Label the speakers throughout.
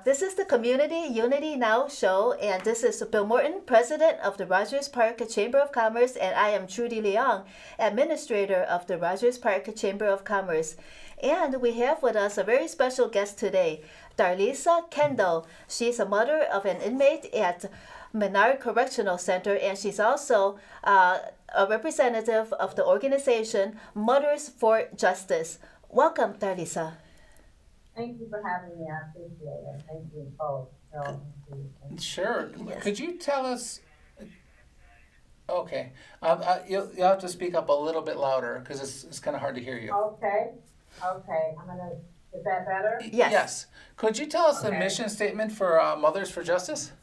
Speaker 1: This is the Community Unity Now show, and this is Bill Morton, President of the Rogers Park Chamber of Commerce, and I am Trudy Leong, Administrator of the Rogers Park Chamber of Commerce. And we have with us a very special guest today, Darlisa Kendall. She's a mother of an inmate at Menard Correctional Center, and she's also a representative of the organization Mothers for Justice. Welcome, Darlisa.
Speaker 2: Thank you for having me. I appreciate it. Thank you both.
Speaker 3: Sure.
Speaker 1: Yes.
Speaker 3: Could you tell us? Okay. You'll have to speak up a little bit louder because it's kind of hard to hear you.
Speaker 2: Okay. Is that better?
Speaker 1: Yes.
Speaker 3: Could you tell us the
Speaker 2: Okay.
Speaker 3: mission statement for Mothers for Justice?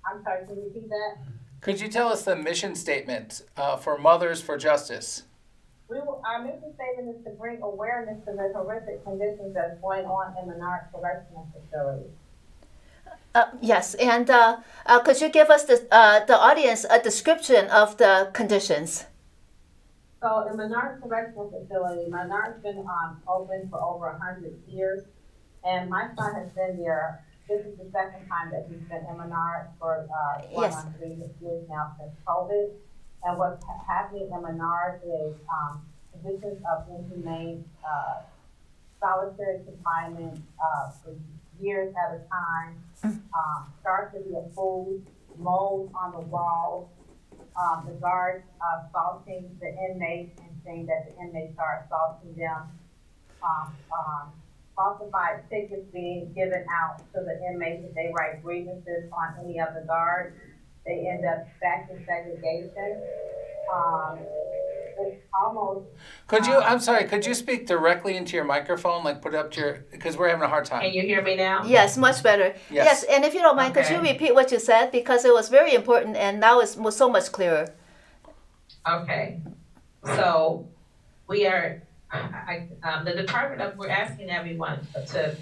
Speaker 2: I'm sorry, can you repeat that?
Speaker 3: Could you tell us the mission statement for Mothers for Justice?
Speaker 2: Our mission statement is to bring awareness to the horrific conditions that's going on in Menard Correctional Facility.
Speaker 1: Yes, and could you give us the audience a description of the conditions?
Speaker 2: So in Menard Correctional Facility, Menard's been open for over 100 years, and my son has been there. This is the second time that he's been in Menard for going
Speaker 1: Yes.
Speaker 2: on 3 years now since COVID. And what's happening in Menard is conditions of inhumane solitary confinement for years at a time, scarcity of food, mold on the walls, the guards assaulting the inmates and saying that the inmates are assaulting them, falsified tickets being given out to the inmates if they write grievances on any of the guards. They end up back in segregation. It's almost.
Speaker 3: Could you speak directly into your microphone, like put it up to your, because we're having a hard time.
Speaker 2: Can you hear me now?
Speaker 1: Yes, much better.
Speaker 3: Yes.
Speaker 1: And if you don't mind, could you
Speaker 2: Okay.
Speaker 1: repeat what you said, because it was very important and now it's so much clearer.
Speaker 2: Okay. So we are, the department we're asking everyone to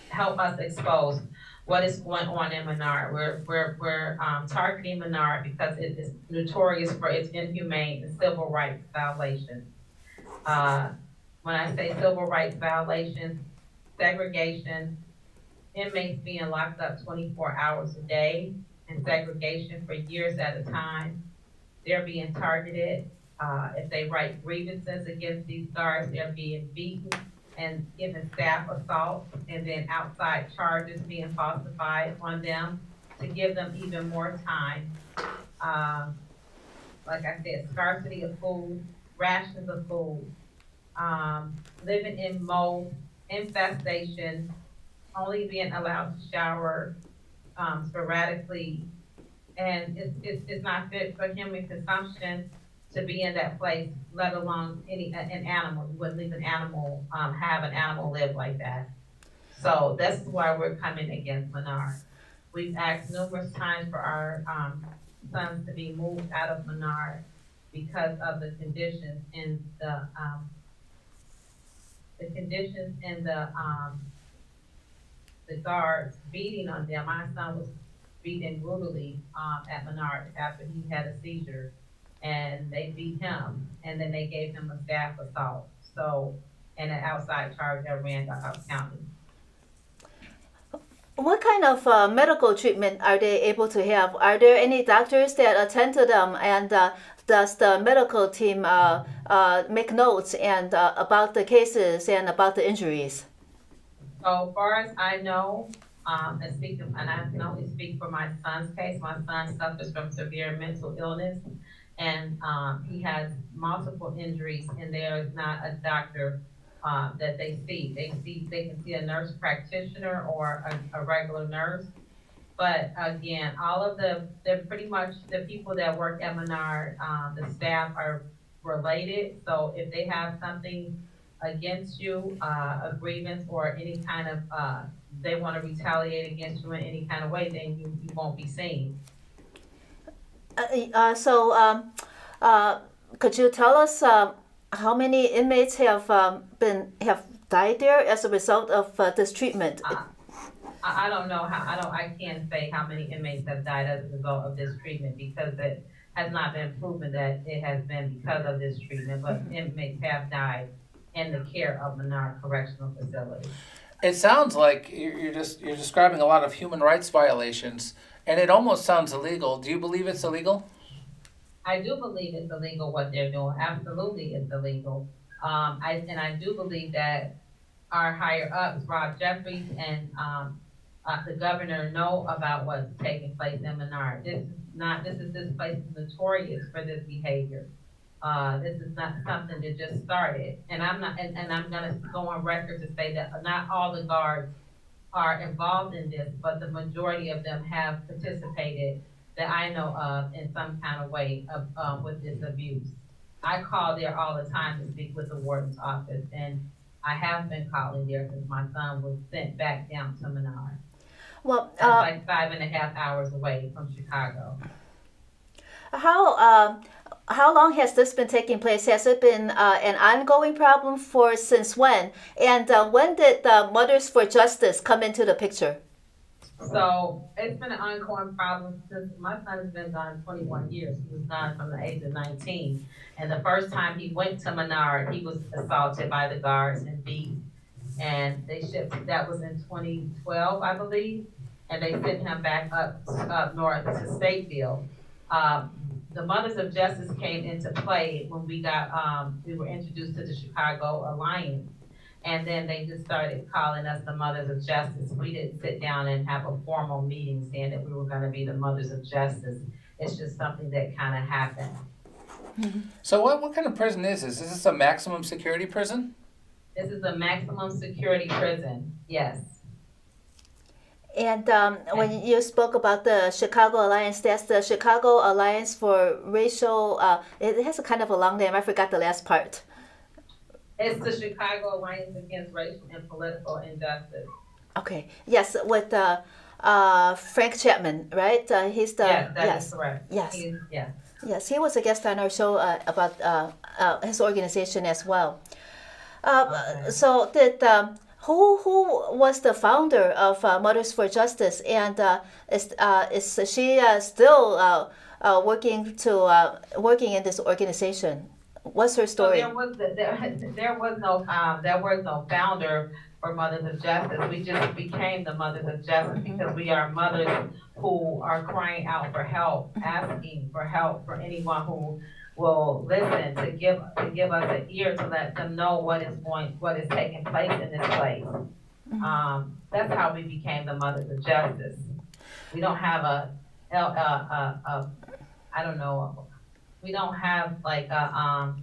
Speaker 2: help us expose what is going on in Menard. We're targeting Menard because it is notorious for its inhumane and civil rights violations. When I say civil rights violations, segregation, inmates being locked up 24 hours a day, and segregation for years at a time. They're being targeted. If they write grievances against these guards, they're being beaten and given staff assault, and then outside charges being falsified on them to give them even more time. Like I said, scarcity of food, rations of food, living in mold, infestation, only being allowed to shower sporadically, and it's not fit for human consumption to be in that place, let alone an animal. You wouldn't leave an animal, have an animal live like that. So that's why we're coming against Menard. We've asked numerous times for our sons to be moved out of Menard because of the conditions in the guards beating on them. My son was beaten brutally at Menard after he had a seizure. And they beat him, and then they gave him a staff assault. So, and an outside charge at Randolph County.
Speaker 1: What kind of medical treatment are they able to have? Are there any doctors that attend to them, and does the medical team make notes and about the cases and about the injuries?
Speaker 2: So far as I know, and I can only speak for my son's case. My son suffers from severe mental illness, and he has multiple injuries, and there is not a doctor that they see. They can see a nurse practitioner or a regular nurse. But again, they're pretty much the people that work at Menard, the staff are related. So if they have something against you, a grievance or any kind of, they want to retaliate against you in any kind of way, then you won't be seen.
Speaker 1: Could you tell us how many inmates have died there as a result of this treatment?
Speaker 2: I don't know I can't say how many inmates have died as a result of this treatment because it has not been proven that it has been because of this treatment, but inmates have died in the care of Menard Correctional Facility.
Speaker 3: It sounds like you're describing a lot of human rights violations, and it almost sounds illegal. Do you believe it's illegal?
Speaker 2: I do believe it's illegal what they're doing. Absolutely, it's illegal. I do believe that our higher ups, Rob Jeffries and the governor, know about what's taking place in Menard. This place is notorious for this behavior. This is not something that just started. And I'm gonna go on record to say that not all the guards are involved in this, but the majority of them have participated that I know of in some kind of way of with this abuse. I call there all the time to speak with the warden's office, and I have been calling there since my son was sent back down to Menard.
Speaker 1: Well,
Speaker 2: That's like 5.5 hours away from Chicago.
Speaker 1: How long has this been taking place? Has it been an ongoing problem for since when? And when did the Mothers for Justice come into the picture?
Speaker 2: So it's been an ongoing problem since my son has been gone 21 years. He was gone from the age of 19. And the first time he went to Menard, he was assaulted by the guards and beat. And that was in 2012, I believe. And they sent him back up north to Stateville. The Mothers of Justice came into play when we were introduced to the Chicago Alliance. And then they just started calling us the Mothers of Justice. We didn't sit down and have a formal meeting saying that we were gonna be the Mothers of Justice. It's just something that kind of happened.
Speaker 3: So what kind of prison is this? Is this a maximum security prison?
Speaker 2: This is a maximum security prison, yes.
Speaker 1: And when you spoke about the Chicago Alliance, that's the Chicago Alliance for Racial, it has a kind of a long name, I forgot the last part.
Speaker 2: It's the Chicago Alliance Against Racial and Political Injustice.
Speaker 1: Okay, yes, with Frank Chapman, right? He's the,
Speaker 2: Yes, that is correct.
Speaker 1: Yes.
Speaker 2: Yes.
Speaker 1: Yes, he was a guest on our show about his organization as well.
Speaker 2: Okay.
Speaker 1: So who was the founder of Mothers for Justice, and is she still working in this organization? What's her story?
Speaker 2: So there was no founder for Mothers of Justice. We just became the Mothers of Justice because we are mothers who are crying out for help, asking for help for anyone who will listen, to give us an ear to let them know what is taking place in this place. That's how we became the Mothers of Justice. We don't have we don't have like a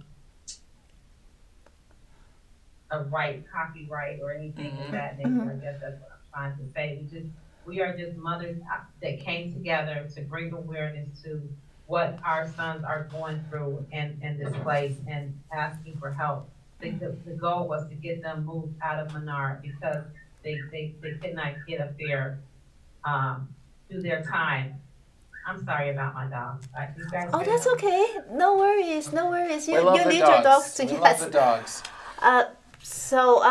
Speaker 2: copyright or anything of that nature. I guess that's what I'm trying to say. We are just mothers that came together to bring awareness to what our sons are going through in this place and asking for help. The goal was to get them moved out of Menard because they could not get a fair do their time. I'm sorry about my dog.
Speaker 1: Oh, that's okay. No worries. You need your dogs to
Speaker 3: We love the dogs.
Speaker 1: So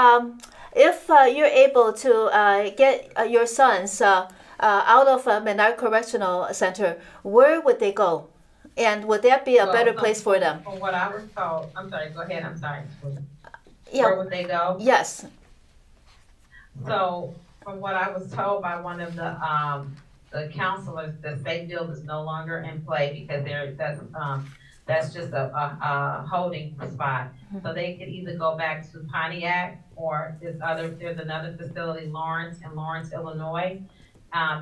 Speaker 1: if you're able to get your sons out of Menard Correctional Center, where would they go? And would that be a better place for them?
Speaker 2: From what I was told, I'm sorry, go ahead, I'm sorry.
Speaker 1: Yeah.
Speaker 2: Where would they go?
Speaker 1: Yes.
Speaker 2: So from what I was told by one of the counselors, the state bill is no longer in play because that's just a holding spot. So they could either go back to Pontiac or there's another facility, Lawrence, Illinois.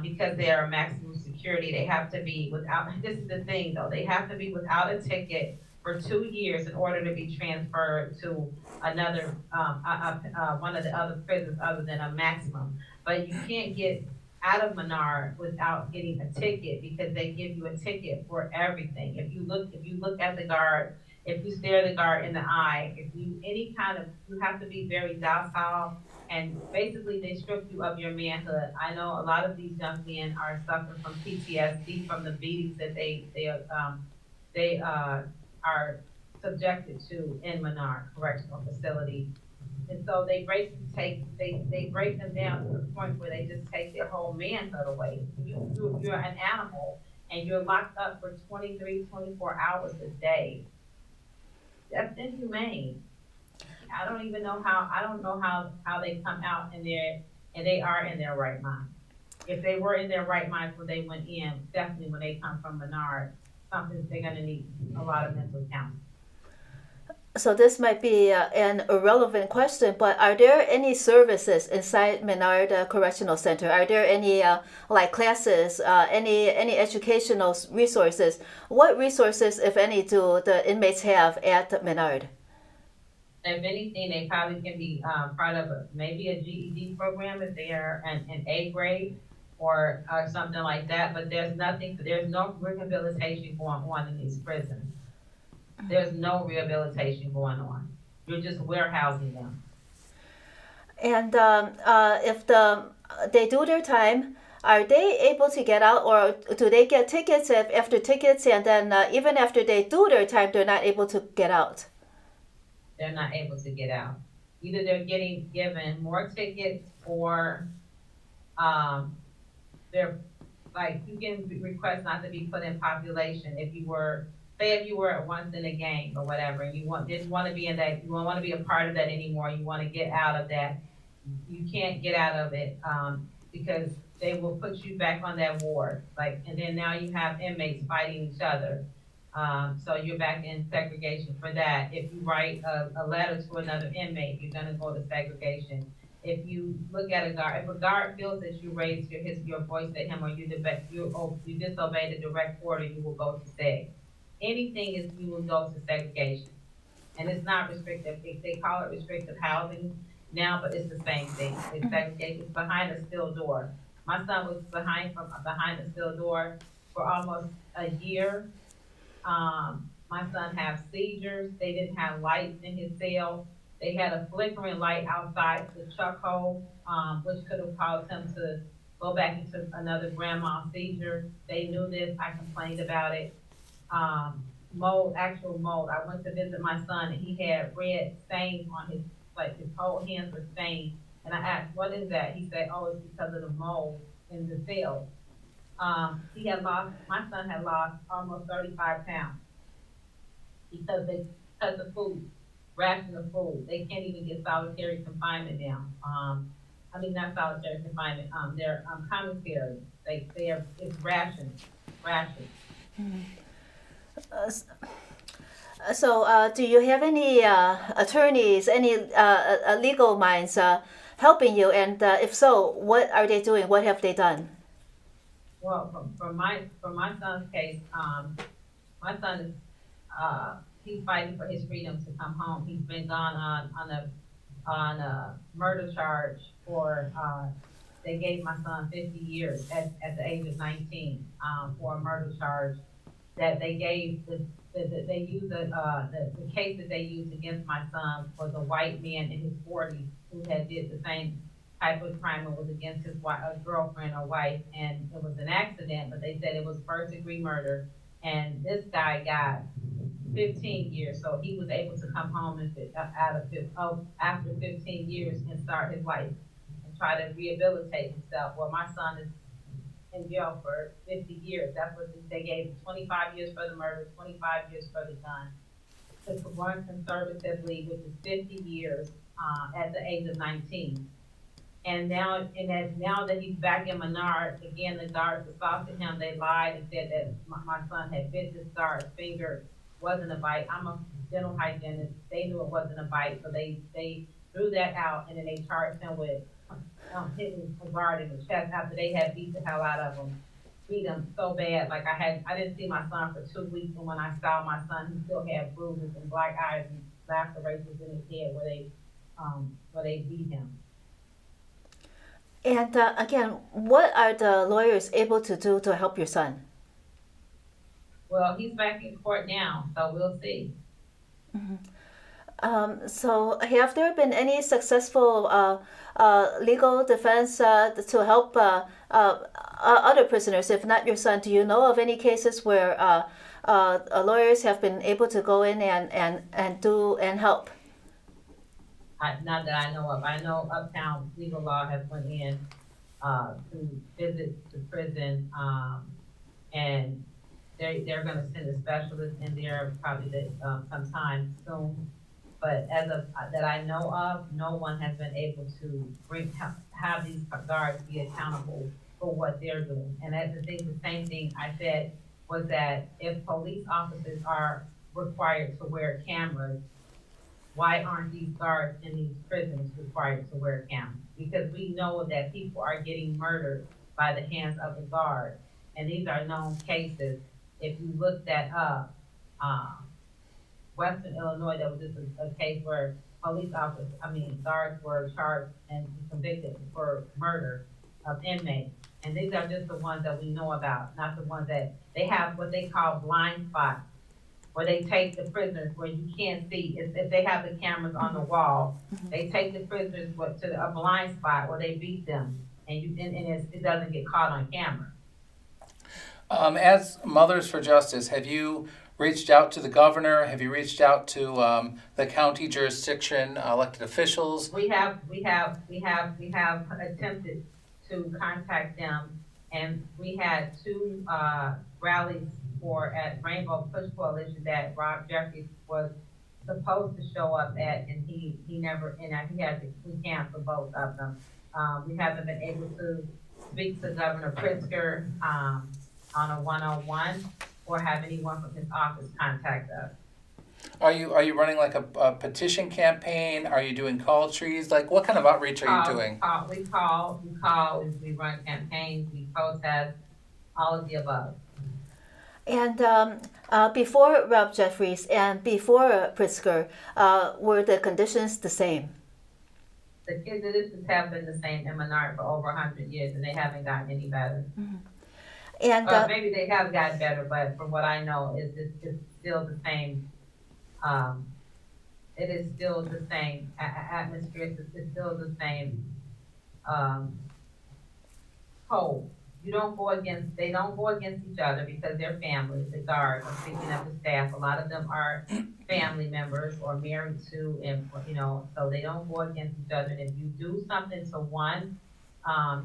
Speaker 2: Because they are maximum security, they have to be this is the thing though, they have to be without a ticket for 2 years in order to be transferred to another, one of the other prisons other than a maximum. But you can't get out of Menard without getting a ticket because they give you a ticket for everything. If you look at the guard, if you stare the guard in the eye, you have to be very docile. And basically, they strip you of your manhood. I know a lot of these young men are suffering from PTSD from the beatings that they are subjected to in Menard Correctional Facility. And so they break them down to the point where they just take their whole manhood away. You're an animal, and you're locked up for 23, 24 hours a day. That's inhumane. I don't even know how, I don't know how they come out and they are in their right mind. If they were in their right mind when they went in, definitely when they come from Menard, they're gonna need a lot of mental counseling.
Speaker 1: So this might be an irrelevant question, but are there any services inside Menard Correctional Center? Are there any like classes, any educational resources? What resources, if any, do the inmates have at Menard?
Speaker 2: If anything, they probably can be part of maybe a GED program if they are an A grade or something like that. But there's no rehabilitation going on in these prisons. There's no rehabilitation going on. You're just warehousing them.
Speaker 1: And if they do their time, are they able to get out, or do they get tickets after tickets, and then even after they do their time, they're not able to get out?
Speaker 2: They're not able to get out. Either they're getting given more tickets, or they're like, you can request not to be put in population if you were once in a gang or whatever, and didn't want to be in that, you don't want to be a part of that anymore, you want to get out of that, you can't get out of it, because they will put you back on that ward, and then now you have inmates fighting each other. So you're back in segregation for that. If you write a letter to another inmate, you're gonna go to segregation. If you look at if a guard feels that you raised your voice at him, or you disobey the direct order, you will go to seg. Anything you will go to segregation. And it's not restrictive. They call it restrictive housing now, but it's the same thing. It's segregation. It's behind a steel door. My son was behind a steel door for almost a year. My son had seizures. They didn't have lights in his cell. They had a flickering light outside the chuck hole, which could have caused him to go back into another grand mal seizure. They knew this. I complained about it. Actual mold. I went to visit my son, and he had red stains on his whole hands were stained. And I asked, what is that? He said, oh, it's because of the mold in the cells. My son had lost almost 35 pounds because of food, ration of food. They can't even get solitary confinement now. Not solitary confinement, they're commissary. It's rations.
Speaker 1: So do you have any attorneys, any legal minds helping you? And if so, what are they doing? What have they done?
Speaker 2: Well, for my son's case, my son is he's fighting for his freedom to come home. He's been gone on a murder charge for they gave my son 50 years at the age of 19 for a murder charge that they gave. They used the case that they used against my son was a white man in his 40s who had did the same type of crime. It was against his girlfriend or wife, and it was an accident, but they said it was first-degree murder. And this guy got 15 years, so he was able to come home after 15 years and start his life and try to rehabilitate himself. Well, my son is in jail for 50 years. That's what they gave him. 25 years for the murder, 25 years for the gun. To run conservatively, which is 50 years at the age of 19. And now that he's back in Menard, again, the guards assaulted him. They lied and said that my son had bit this guard's finger. Wasn't a bite. I'm a dental hygienist. They knew it wasn't a bite, so they threw that out, and then they charged him with hitting a guard in the chest after they had beat the hell out of him. Beat him so bad. I didn't see my son for 2 weeks, and when I saw my son, he still had bruises and black eyes and lacerations in his head where they beat him.
Speaker 1: And again, what are the lawyers able to do to help your son?
Speaker 2: Well, he's back in court now, so we'll see.
Speaker 1: Mm-hmm. So have there been any successful legal defense to help other prisoners, if not your son? Do you know of any cases where lawyers have been able to go in and help?
Speaker 2: Not that I know of. I know Uptown Legal Law has went in to visit the prison, and they're going to send a specialist in there probably sometime soon but as of that I know of, no one has been able to have these guards be accountable for what they're doing. And that's the same thing I said was that if police officers are required to wear cameras, why aren't these guards in these prisons required to wear cameras? Because we know that people are getting murdered by the hands of the guards, and these are known cases. If you look that up, Western Illinois, there was just a case where guards were charged and convicted for murder of inmates. And these are just the ones that we know about, not the ones that they have what they call blind spots, where they take the prisoners where you can't see. If they have the cameras on the wall, they take the prisoners to a blind spot where they beat them, and it doesn't get caught on camera.
Speaker 3: As Mothers for Justice, have you reached out to the governor? Have you reached out to the county jurisdiction, elected officials?
Speaker 2: We have attempted to contact them, and we had two rallies at Rainbow Push Coalition that Rob Jeffries was supposed to show up at, and he never, and he had to cancel both of them. We haven't been able to speak to Governor Pritzker on a one-on-one, or have anyone from his office contact us.
Speaker 3: Are you running like a petition campaign? Are you doing call trees? Like, what kind of outreach are you doing?
Speaker 2: We call, we run campaigns, we protest, all of the above.
Speaker 1: And before Rob Jeffries and before Pritzker, were the conditions the same?
Speaker 2: The conditions have been the same in Menard for over 100 years, and they haven't gotten any better.
Speaker 1: Mm-hmm. And
Speaker 2: maybe they have gotten better, but from what I know, it's still the same. It is still the same atmosphere. It's still the same code. They don't go against each other because they're families. The guards, I'm speaking of the staff, a lot of them are family members or married to, and so they don't go against each other. And if you do something to one,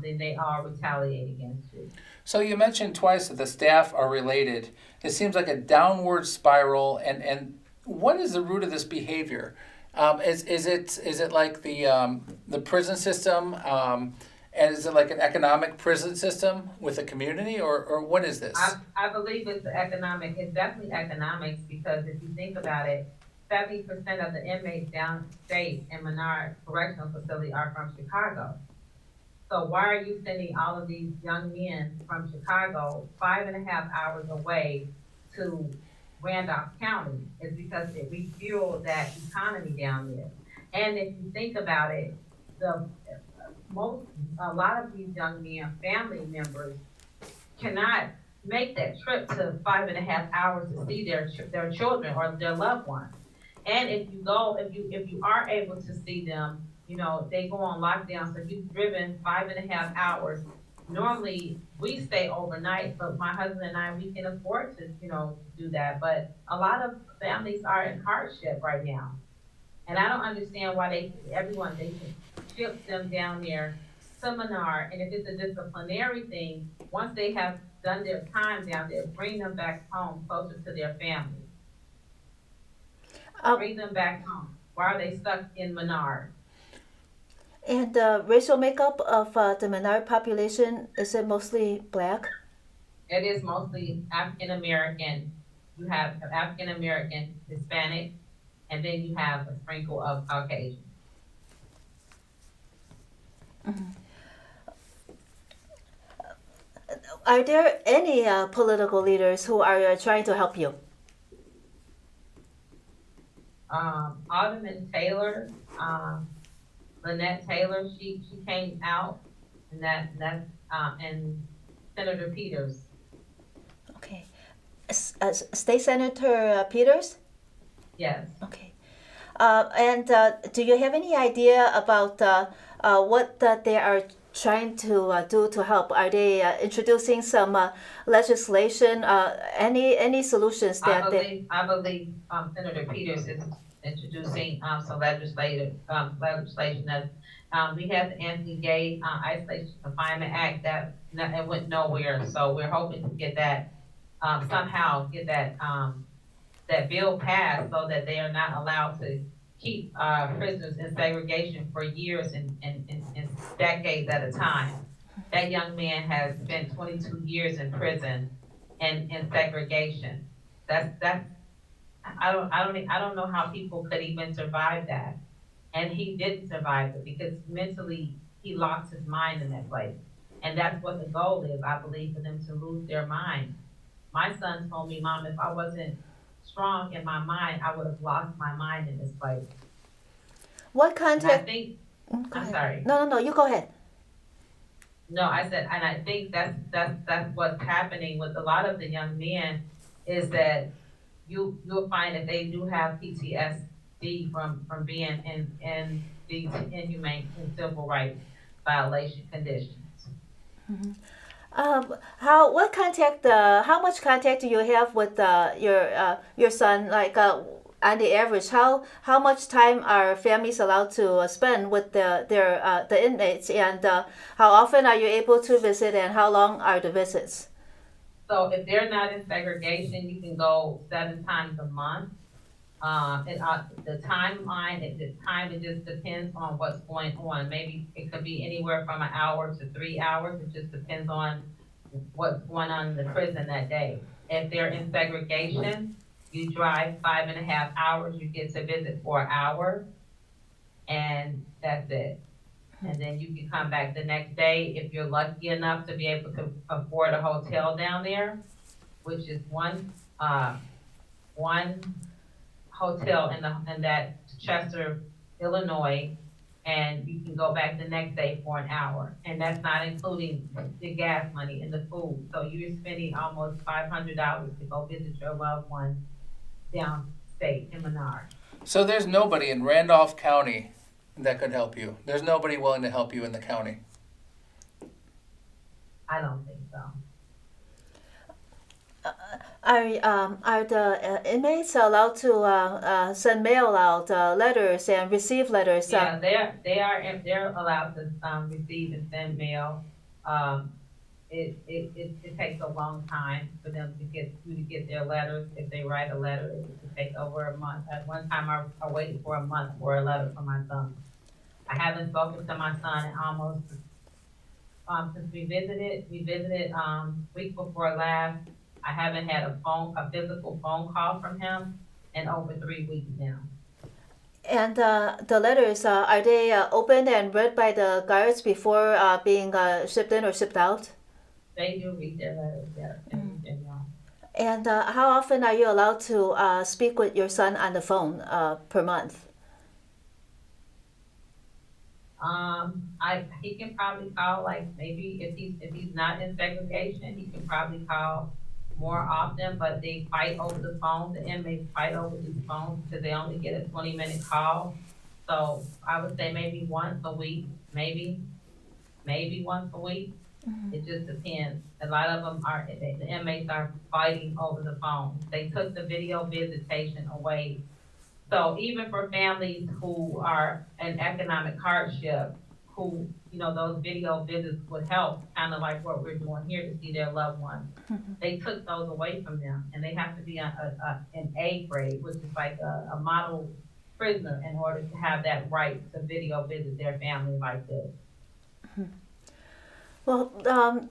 Speaker 2: then they all retaliate against you.
Speaker 3: So you mentioned twice that the staff are related. It seems like a downward spiral, and what is the root of this behavior? Is it like the prison system, and is it like an economic prison system with a community, or what is this?
Speaker 2: I believe it's it's definitely economics, because if you think about it, 70% of the inmates downstate in Menard Correctional Facility are from Chicago. So why are you sending all of these young men from Chicago 5.5 hours away to Randolph County? It's because it refueled that economy down there. And if you think about it, a lot of these young men, family members, cannot make that trip to 5.5 hours to see their children or their loved ones. And if you are able to see them, they go on lockdown. So if you've driven 5.5 hours, normally we stay overnight, but my husband and I, we can afford to, do that. But a lot of families are in hardship right now. And I don't understand why they can ship them down there to Menard. And if it's a disciplinary thing, once they have done their time down there, bring them back home closer to their families. Bring them back home. Why are they stuck in Menard?
Speaker 1: And the racial makeup of the Menard population, is it mostly black?
Speaker 2: It is mostly African American. You have African American, Hispanic, and then you have a sprinkle of Caucasian.
Speaker 1: Mm-hmm. Are there any political leaders who are trying to help you?
Speaker 2: Alderman Taylor, Lynette Taylor, she came out, and and Senator Peters.
Speaker 1: Okay. State Senator Peters?
Speaker 2: Yes.
Speaker 1: Okay. And do you have any idea about what they are trying to do to help? Are they introducing some legislation? Any solutions that
Speaker 2: I believe Senator Peters is introducing some legislation that we had the Anthony Gay Isolation Confinement Act that it went nowhere. So we're hoping to get that somehow get that bill passed so that they are not allowed to keep prisoners in segregation for years and decades at a time. That young man has spent 22 years in prison and in segregation. That's I don't know how people could even survive that. And he didn't survive it because mentally he lost his mind in that place. And that's what the goal is, I believe, for them to lose their mind. My son told me, Mom, if I wasn't strong in my mind, I would have lost my mind in this place.
Speaker 1: What
Speaker 2: And I
Speaker 1: contact?
Speaker 2: think,
Speaker 1: Go
Speaker 2: I'm
Speaker 1: ahead.
Speaker 2: sorry.
Speaker 1: No, you go ahead.
Speaker 2: No, I said, and I think that's what's happening with a lot of the young men is that you'll find that they do have PTSD from being in these inhumane and civil rights violation conditions.
Speaker 1: How much contact do you have with your son? Like on the average, how much time are families allowed to spend with the inmates, and how often are you able to visit, and how long are the visits?
Speaker 2: So if they're not in segregation, you can go 7 times a month. The timeline, it just depends on what's going on. Maybe it could be anywhere from an hour to 3 hours. It just depends on what's going on in the prison that day. If they're in segregation, you drive 5.5 hours, you get to visit for an hour, and that's it. And then you can come back the next day if you're lucky enough to be able to afford a hotel down there, which is one hotel in that Chester, Illinois, and you can go back the next day for an hour. And that's not including the gas money and the food. So you're spending almost $500 to go visit your loved one downstate in Menard.
Speaker 3: So there's nobody in Randolph County that could help you. There's nobody willing to help you in the county.
Speaker 2: I don't think so.
Speaker 1: Are the inmates allowed to send mail out letters and receive letters?
Speaker 2: Yeah, they're allowed to receive and send mail. It takes a long time for them to get their letters. If they write a letter, it could take over a month. At one time, I waited for a month for a letter from my son. I haven't spoken to my son in almost since we visited week before last. I haven't had a physical phone call from him in over 3 weeks now.
Speaker 1: And the letters, are they opened and read by the guards before being shipped in or shipped out?
Speaker 2: They do read their letters, yeah.
Speaker 1: And how often are you allowed to speak with your son on the phone per month?
Speaker 2: He can probably call, like, maybe if he's not in segregation, he can probably call more often, but they fight over the phone. The inmates fight over these phones because they only get a 20-minute call. So I would say maybe once a week, maybe once a week. Mm-hmm. It just depends. A lot of them the inmates are fighting over the phone. They took the video visitation away. So even for families who are in economic hardship, who, those video visits would help, kind of like what we're doing here to see their loved ones. Mm-hmm. They took those away from them, and they have to be an A grade, which is like a model prisoner, in order to have that right to video visit their family like this.
Speaker 1: Mm-hmm. Well,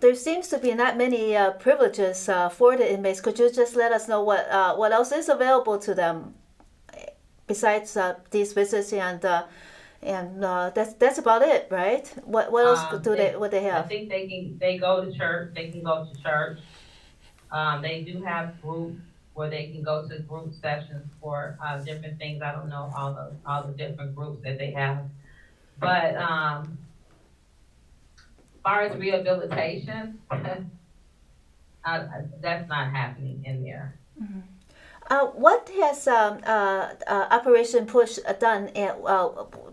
Speaker 1: there seems to be not many privileges for the inmates. Could you just let us know what else is available to them besides these visits and that's about it, right? What else would they have?
Speaker 2: I think they go to church. They can go to church. They do have groups where they can go to group sessions for different things. I don't know all the different groups that they have, but as far as rehabilitation, that's not happening in there.
Speaker 1: Mm-hmm. What has Operation Push done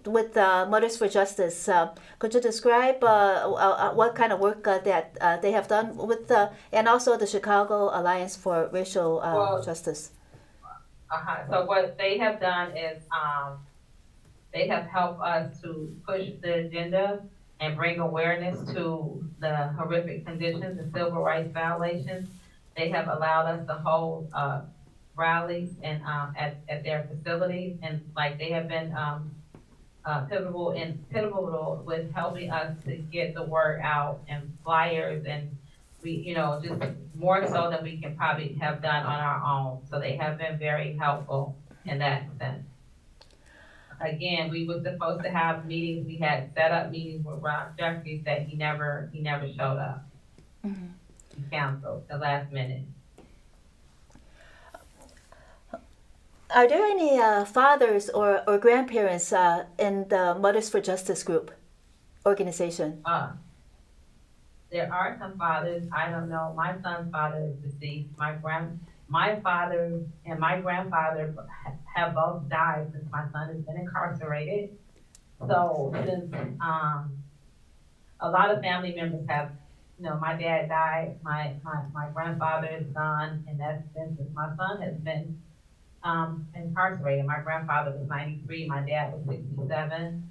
Speaker 1: with Mothers for Justice? Could you describe what kind of work that they have done with, and also the Chicago Alliance for Racial Justice?
Speaker 2: So what they have done is they have helped us to push the agenda and bring awareness to the horrific conditions and civil rights violations. They have allowed us to hold rallies and at their facilities, and like they have been pivotal with helping us to get the word out and flyers, and we, you know, just more so than we can probably have done on our own. So they have been very helpful in that sense. Again, we were supposed to have meetings. We had set up meetings with Rob Jeffries that he never showed up.
Speaker 1: Mm-hmm.
Speaker 2: He canceled the last minute.
Speaker 1: Are there any fathers or grandparents in the Mothers for Justice group organization?
Speaker 2: There are some fathers. I don't know. My son's father is deceased. My father and my grandfather have both died since my son has been incarcerated. So since a lot of family members have, you know, my dad died, my grandfather is gone, and that's been since my son has been incarcerated. My grandfather was 93, my dad was 67.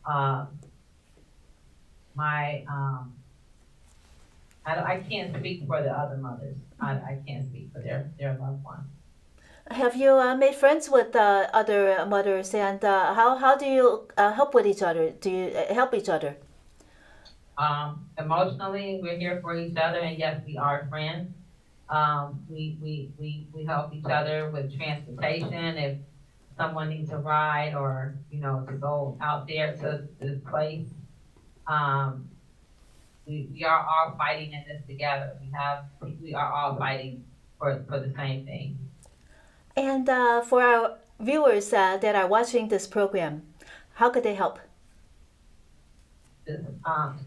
Speaker 2: I can't speak for the other mothers. I can't speak for their loved ones.
Speaker 1: Have you made friends with other mothers, and how do you help with each other? Do you help each other?
Speaker 2: Emotionally, we're here for each other, and yes, we are friends. We help each other with transportation if someone needs a ride, or, you know, to go out there to this place. We are all fighting in this together. We are all fighting for the same thing.
Speaker 1: And for our viewers that are watching this program, how could they help?
Speaker 2: Just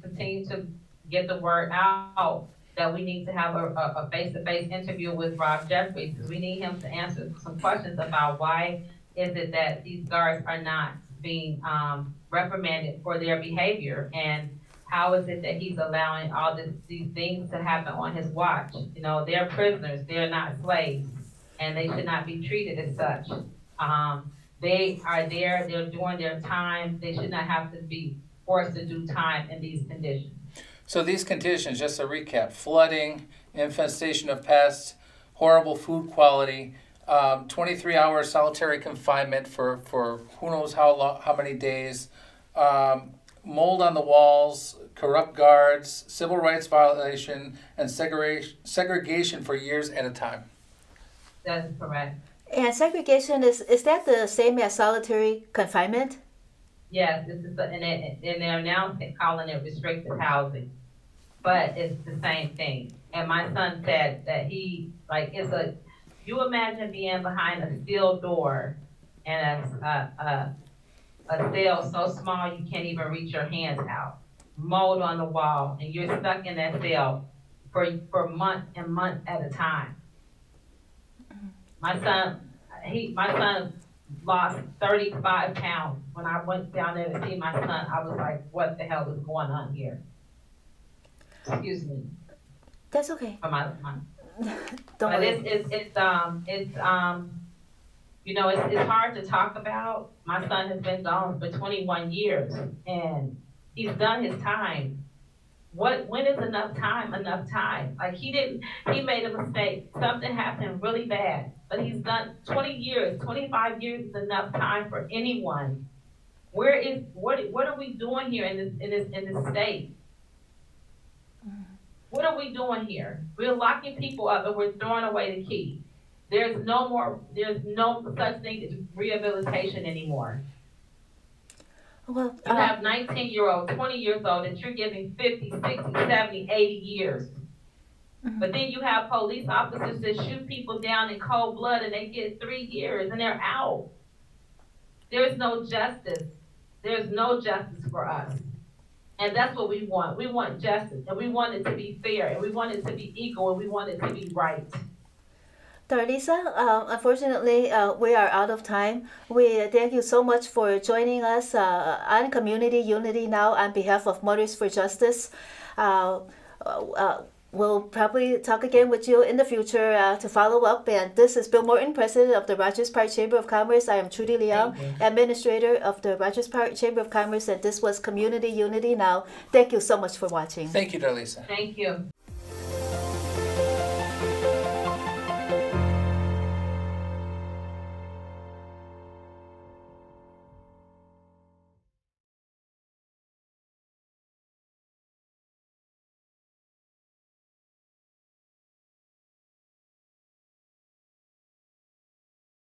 Speaker 2: continue to get the word out that we need to have a face-to-face interview with Rob Jeffries, because we need him to answer some questions about why is it that these guards are not being reprimanded for their behavior, and how is it that he's allowing all these things to happen on his watch? You know, they're prisoners, they're not slaves, and they should not be treated as such. They are there, they're doing their time, they should not have to be forced to do time in these conditions.
Speaker 3: So these conditions, just to recap: flooding, infestation of pests, horrible food quality, 23-hour solitary confinement for who knows how many days, mold on the walls, corrupt guards, civil rights violation, and segregation for years at a time.
Speaker 2: That is correct.
Speaker 1: And segregation, is that the same as solitary confinement?
Speaker 2: Yes, this is and they're now calling it restricted housing, but it's the same thing. And my son said that you imagine being behind a steel door and a cell so small you can't even reach your hands out, mold on the wall, and you're stuck in that cell for months and months at a time. My son lost 35 pounds. When I went down there to see my son, I was like, what the hell is going on here? Excuse me.
Speaker 1: That's okay. Don't
Speaker 2: but
Speaker 1: worry.
Speaker 2: You know, it's hard to talk about. My son has been gone for 21 years, and he's done his time. When is enough time? Enough time. Like, he made a mistake. Something happened really bad, but he's done 20 years, 25 years is enough time for anyone. What are we doing here in this state? What are we doing here? We're locking people up and we're throwing away the key. There's no such thing as rehabilitation anymore.
Speaker 1: Well,
Speaker 2: You have 19-year-old, 20 years old that you're giving 50, 60, 70, 80 years.
Speaker 1: Mm-hmm.
Speaker 2: But then you have police officers that shoot people down in cold blood and they get 3 years and they're out. There's no justice. There's no justice for us. And that's what we want. We want justice, and we want it to be fair, and we want it to be equal, and we want it to be right.
Speaker 1: Darlisa, unfortunately, we are out of time. We thank you so much for joining us on Community Unity Now on behalf of Mothers for Justice. We'll probably talk again with you in the future to follow up. And this is Bill Morton, President of the Rogers Park Chamber of Commerce. I am Trudy Leong, Administrator of the Rogers Park Chamber of Commerce, and this was Community Unity Now. Thank you so much for watching.
Speaker 3: Thank you, Darlisa.
Speaker 2: Thank you.